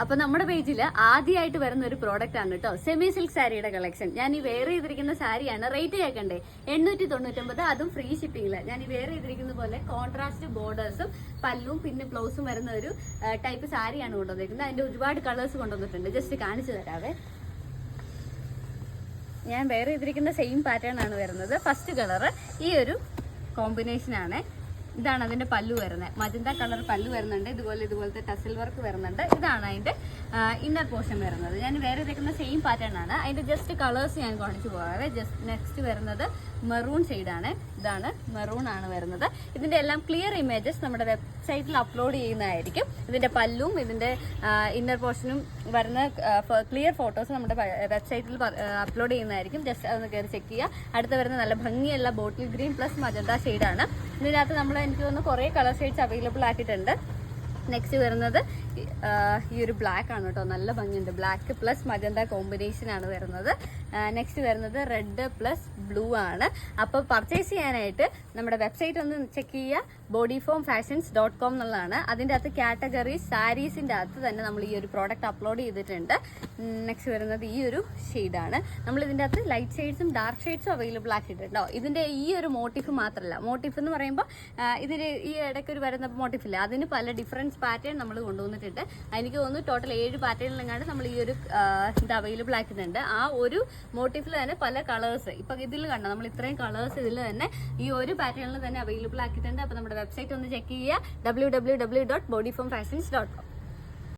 അപ്പൊ നമ്മുടെ പേജിൽ ആദ്യമായിട്ട് വരുന്ന ഒരു പ്രോഡക്റ്റ് ആണ് കേട്ടോ, സെമി സിൽക്ക് സാരിയുടെ കളക്ഷൻ. ഞാൻ ഈ വെയർ ചെയ്തിരിക്കുന്ന സാരിയാണ്. റേറ്റ് കേൾക്കണ്ടേ, 899, അതും ഫ്രീ ഷിപ്പിംഗില്. ഞാൻ ഈ വെയർ ചെയ്തിരിക്കുന്ന പോലെ കോൺട്രാസ്റ്റ് ബോർഡേഴ്സും പല്ലും പിന്നെ ബ്ലൗസും വരുന്ന ഒരു ടൈപ്പ് സാരിയാണ് കൊണ്ടുവന്നിരിക്കുന്നത്. അതിന്റെ ഒരുപാട് കളേഴ്സ് കൊണ്ടുവന്നിട്ടുണ്ട്. ജസ്റ്റ് കാണിച്ചു തരാവേ. ഞാൻ വെയർ ചെയ്തിരിക്കുന്ന സെയിം പാറ്റേൺ ആണ് വരുന്നത്. ഫസ്റ്റ് കളർ ഈ ഒരു കോമ്പിനേഷൻ ആണ്. ഇതാണ് അതിന്റെ പല്ലു വരുന്നത്. മജന്ത കളർ പല്ലു വരുന്നുണ്ട്. ഇതുപോലത്തെ ടസിൽ വർക്ക് വരുന്നുണ്ട്. ഇതാണ് അതിന്റെ ഇന്നർ പോർഷൻ വരുന്നത്. ഞാൻ വേറെ ഇരിക്കുന്ന സെയിം പാറ്റേൺ ആണ്. അതിന്റെ ജസ്റ്റ് കളേഴ്സ് ഞാൻ കാണിച്ചു പോകാതെ. നെക്സ്റ്റ് വരുന്നത് മെറൂൺ ഷെയ്ഡാണ്. ഇതാണ് മെറൂൺ ആണ് വരുന്നത്. ഇതിന്റെ എല്ലാം ക്ലിയർ ഇമേജസ് നമ്മുടെ വെബ്സൈറ്റിൽ അപ്ലോഡ് ചെയ്യുന്നതായിരിക്കും. ഇതിന്റെ പല്ലും ഇതിന്റെ ഇന്നർ പോർഷനും വരുന്ന ക്ലിയർ ഫോട്ടോസ് നമ്മുടെ വെബ്സൈറ്റിൽ അപ്ലോഡ് ചെയ്യുന്നതായിരിക്കും. ജസ്റ്റ് അതൊന്ന് കയറി ചെക്ക് ചെയ്യുക. അടുത്ത് വരുന്ന നല്ല ഭംഗിയുള്ള ബോട്ടിൽ ഗ്രീൻ പ്ലസ് മജന്ത ഷെയ്ഡാണ്. ഇതിനകത്ത് നമ്മൾ എനിക്ക് തോന്നുന്നു കുറേ കളർ ഷെയ്ഡ്സ് അവൈലബിൾ ആക്കിയിട്ടുണ്ട്. നെക്സ്റ്റ് വരുന്നത് ഈ ഒരു ബ്ലാക്ക് ആണ് കേട്ടോ, നല്ല ഭംഗിയുണ്ട്. ബ്ലാക്ക് പ്ലസ് മജന്ത കോമ്പിനേഷൻ ആണ് വരുന്നത്. നെക്സ്റ്റ് വരുന്നത് റെഡ് പ്ലസ് ബ്ലൂ ആണ്. അപ്പോൾ പർച്ചേസ് ചെയ്യാനായിട്ട് നമ്മുടെ വെബ്സൈറ്റ് ഒന്ന് ചെക്ക് ചെയ്യുക. bodyformfashions.com എന്നുള്ളതാണ്. അതിൻ്റെ അകത്ത് കാറ്റഗറി സാരീസിൻ്റെ അകത്ത് തന്നെ നമ്മൾ ഈ ഒരു പ്രോഡക്റ്റ് അപ്ലോഡ് ചെയ്തിട്ടുണ്ട്. നെക്സ്റ്റ് വരുന്നത് ഈ ഒരു ഷെയ്ഡാണ്. നമ്മൾ ഇതിൻ്റെ അകത്ത് ലൈറ്റ് ഷെയ്ഡ്സും ഡാർക്ക് ഷെയ്ഡ്സും അവൈലബിൾ ആക്കിയിട്ടുണ്ടോ. ഇതിൻ്റെ ഈ ഒരു മോട്ടീഫ് മാത്രമല്ല, മോട്ടീഫ് എന്ന് പറയുമ്പോൾ ഇതിന് ഈ ഇടയ്ക്ക് ഒരു വരുന്ന മോട്ടീഫില്ല, അതിന് പല ഡിഫറൻസ് പാറ്റേൺ നമ്മൾ കൊണ്ടുവന്നിട്ടുണ്ട്. എനിക്ക് തോന്നുന്നു ടോട്ടൽ 7 പാറ്റേണിലെങ്ങാണ്ട് നമ്മൾ ഈ ഒരു ഇത് അവൈലബിൾ ആക്കിയിട്ടുണ്ട്. ആ ഒരു മോട്ടീഫിൽ തന്നെ പല കളേഴ്സ്, ഇപ്പം ഇതിൽ കണ്ട നമ്മൾ ഇത്രയും കളേഴ്സ് ഇതിൽ തന്നെ ഈ ഒരു പാറ്റേണിൽ തന്നെ അവൈലബിൾ ആക്കിയിട്ടുണ്ട്. അപ്പോൾ നമ്മുടെ വെബ്സൈറ്റ് ഒന്ന് ചെക്ക് ചെയ്യുക, www.bodyformfashions.com.